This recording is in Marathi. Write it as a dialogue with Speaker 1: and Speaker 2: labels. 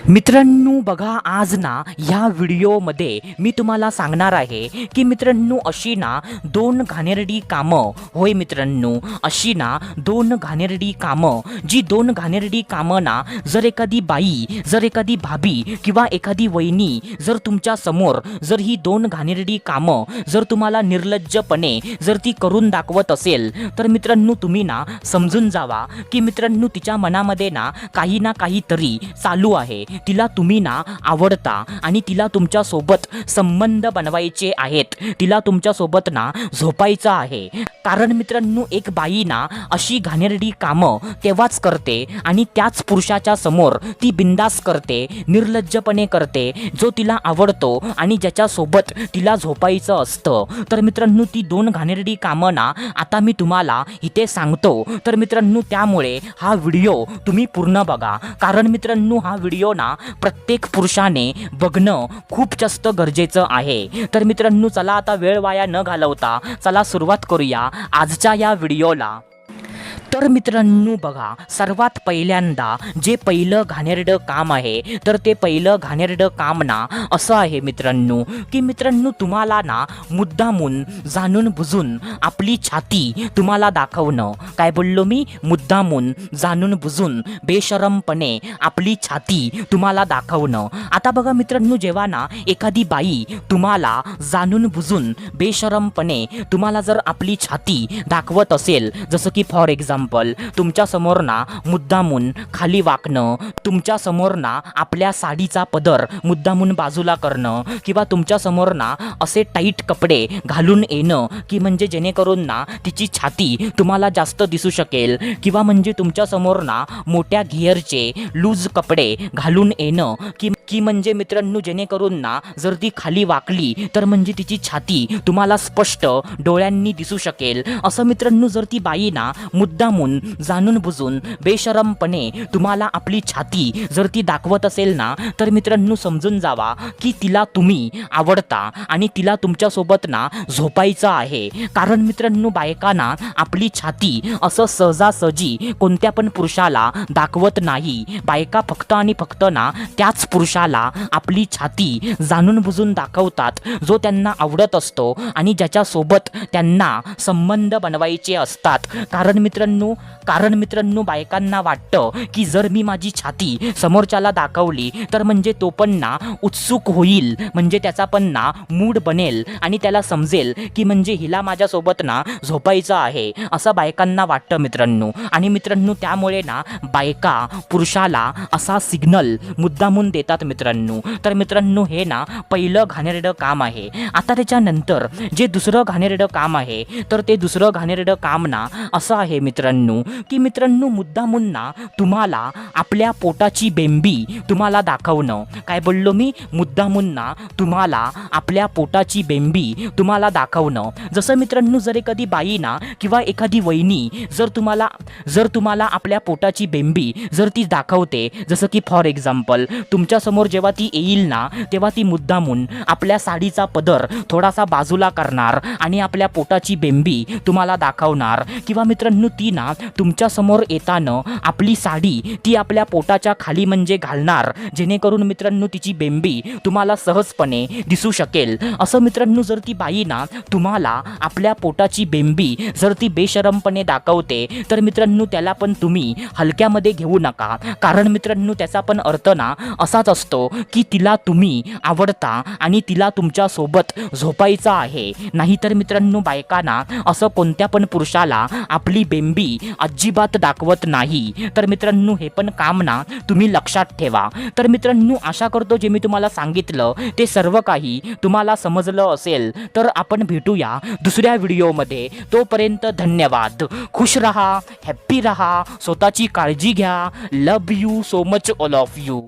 Speaker 1: मित्रांनो बघा, आज ना ह्या व्हिडिओमध्ये मी तुम्हाला सांगणार आहे की मित्रांनो अशी ना दोन घाणेरडी कामं, होय मित्रांनो, अशी ना दोन घाणेरडी कामं, जी दोन घाणेरडी कामं ना जर एखादी बाई, जर एखादी भाभी किंवा एखादी वहिनी जर तुमच्या समोर जर ही दोन घाणेरडी कामं जर तुम्हाला निर्लज्जपणे जर ती करून दाखवत असेल, तर मित्रांनो तुम्ही ना समजून जावा की मित्रांनो तिच्या मनामध्ये ना काहीतरी चालू आहे. तिला तुम्ही ना आवडता आणि तिला तुमच्या सोबत संबंध बनवायचे आहेत, तिला तुमच्या सोबत ना झोपायचं आहे. कारण मित्रांनो एक बाई ना अशी घाणेरडी कामं तेव्हाच करते आणि त्याच पुरुषाच्या समोर ती बिंदास करते, निर्लज्जपणे करते, जो तिला आवडतो आणि ज्याच्या सोबत तिला झोपायचं असतं. तर मित्रांनो ती दोन घाणेरडी कामं ना आता मी तुम्हाला इथे सांगतो. तर मित्रांनो त्यामुळे हा व्हिडिओ तुम्ही पूर्ण बघा, कारण मित्रांनो हा व्हिडिओ ना प्रत्येक पुरुषाने बघणं खूप जास्त गरजेचं आहे. तर मित्रांनो चला आता वेळ वाया न घालवता चला सुरुवात करूया आजच्या या व्हिडिओला. तर मित्रांनो बघा, सर्वात पहिल्यांदा जे पहिलं घाणेरडं काम आहे, तर ते पहिलं घाणेरडं काम ना असं आहे मित्रांनो की मित्रांनो तुम्हाला ना मुद्दामून जाणून बुजून आपली छाती तुम्हाला दाखवणं. काय बोललो मी? मुद्दामून जाणून बुजून बेशरमपणे आपली छाती तुम्हाला दाखवणं. आता बघा मित्रांनो, जेव्हा ना एखादी बाई तुम्हाला जाणून बुजून बेशरमपणे तुम्हाला जर आपली छाती दाखवत असेल, जसं की फॉर एक्झाम्पल तुमच्या समोर ना मुद्दामून खाली वाकणं, तुमच्या समोर ना आपल्या साडीचा पदर मुद्दामून बाजूला करणं, किंवा तुमच्या समोर ना असे टाईट कपडे घालून येणं की म्हणजे जेणेकरून ना तिची छाती तुम्हाला जास्त दिसू शकेल, किंवा म्हणजे तुमच्या समोर ना मोठ्या घेअरचे लूज कपडे घालून येणं की म्हणजे मित्रांनो जेणेकरून ना जर ती खाली वाकली तर म्हणजे तिची छाती तुम्हाला स्पष्ट डोळ्यांनी दिसू शकेल. असं मित्रांनो जर ती बाई ना मुद्दामून जाणून बुजून बेशरमपणे तुम्हाला आपली छाती जर ती दाखवत असेल ना, तर मित्रांनो समजून जावा की तिला तुम्ही आवडता आणि तिला तुमच्यासोबत ना झोपायचं आहे. कारण मित्रांनो बायकांना आपली छाती असं सहजासहजी कोणत्या पण पुरुषाला दाखवत नाही. बायका फक्त आणि फक्त ना त्याच पुरुषाला आपली छाती जाणून बुजून दाखवतात जो त्यांना आवडत असतो आणि ज्याच्यासोबत त्यांना संबंध बनवायचे असतात. कारण मित्रांनो बायकांना वाटतं की जर मी माझी छाती समोरच्याला दाखवली तर म्हणजे तो पण ना उत्सुक होईल, म्हणजे त्याचा पण ना मूड बनेल आणि त्याला समजेल की म्हणजे हिला माझ्यासोबत ना झोपायचं आहे, असं बायकांना वाटतं मित्रांनो. आणि मित्रांनो त्यामुळे ना बायका पुरुषाला असा सिग्नल मुद्दामून देतात मित्रांनो. तर मित्रांनो हे ना पहिलं घाणेरडं काम आहे. आता त्याच्यानंतर जे दुसरं घाणेरडं काम आहे, तर ते दुसरं घाणेरडं काम ना असं आहे मित्रांनो की मित्रांनो मुद्दामून ना तुम्हाला आपल्या पोटाची बेंबी तुम्हाला दाखवणं. काय बोललो मी? मुद्दामून ना तुम्हाला आपल्या पोटाची बेंबी तुम्हाला दाखवणं. जसं मित्रांनो जर एखादी बाई ना किंवा एखादी वहिनी जर तुम्हाला आपल्या पोटाची बेंबी जर ती दाखवते, जसं की फॉर एक्झाम्पल तुमच्या समोर जेव्हा ती येईल ना तेव्हा ती मुद्दामून आपल्या साडीचा पदर थोडासा बाजूला करणार आणि आपल्या पोटाची बेंबी तुम्हाला दाखवणार. किंवा मित्रांनो ती ना तुमच्या समोर येताना आपली साडी ती आपल्या पोटाच्या खाली म्हणजे घालणार, जेणेकरून मित्रांनो तिची बेंबी तुम्हाला सहजपणे दिसू शकेल. असं मित्रांनो जर ती बाई ना तुम्हाला आपल्या पोटाची बेंबी जर ती बेशरमपणे दाखवते, तर मित्रांनो त्याला पण तुम्ही हलक्यामध्ये घेऊ नका. कारण मित्रांनो त्याचा पण अर्थ ना असाच असतो की तिला तुम्ही आवडता आणि तिला तुमच्या सोबत झोपायचं आहे. नाहीतर मित्रांनो बायकांना असं कोणत्या पण पुरुषाला आपली बेंबी अजिबात दाखवत नाही. तर मित्रांनो हे पण काम ना तुम्ही लक्षात ठेवा. तर मित्रांनो आशा करतो जे मी तुम्हाला सांगितलं ते सर्व काही तुम्हाला समजलं असेल. तर आपण भेटूया दुसऱ्या व्हिडिओमध्ये. तोपर्यंत धन्यवाद. खुश रहा, हॅप्पी रहा, स्वतःची काळजी घ्या. Love you so much all of you.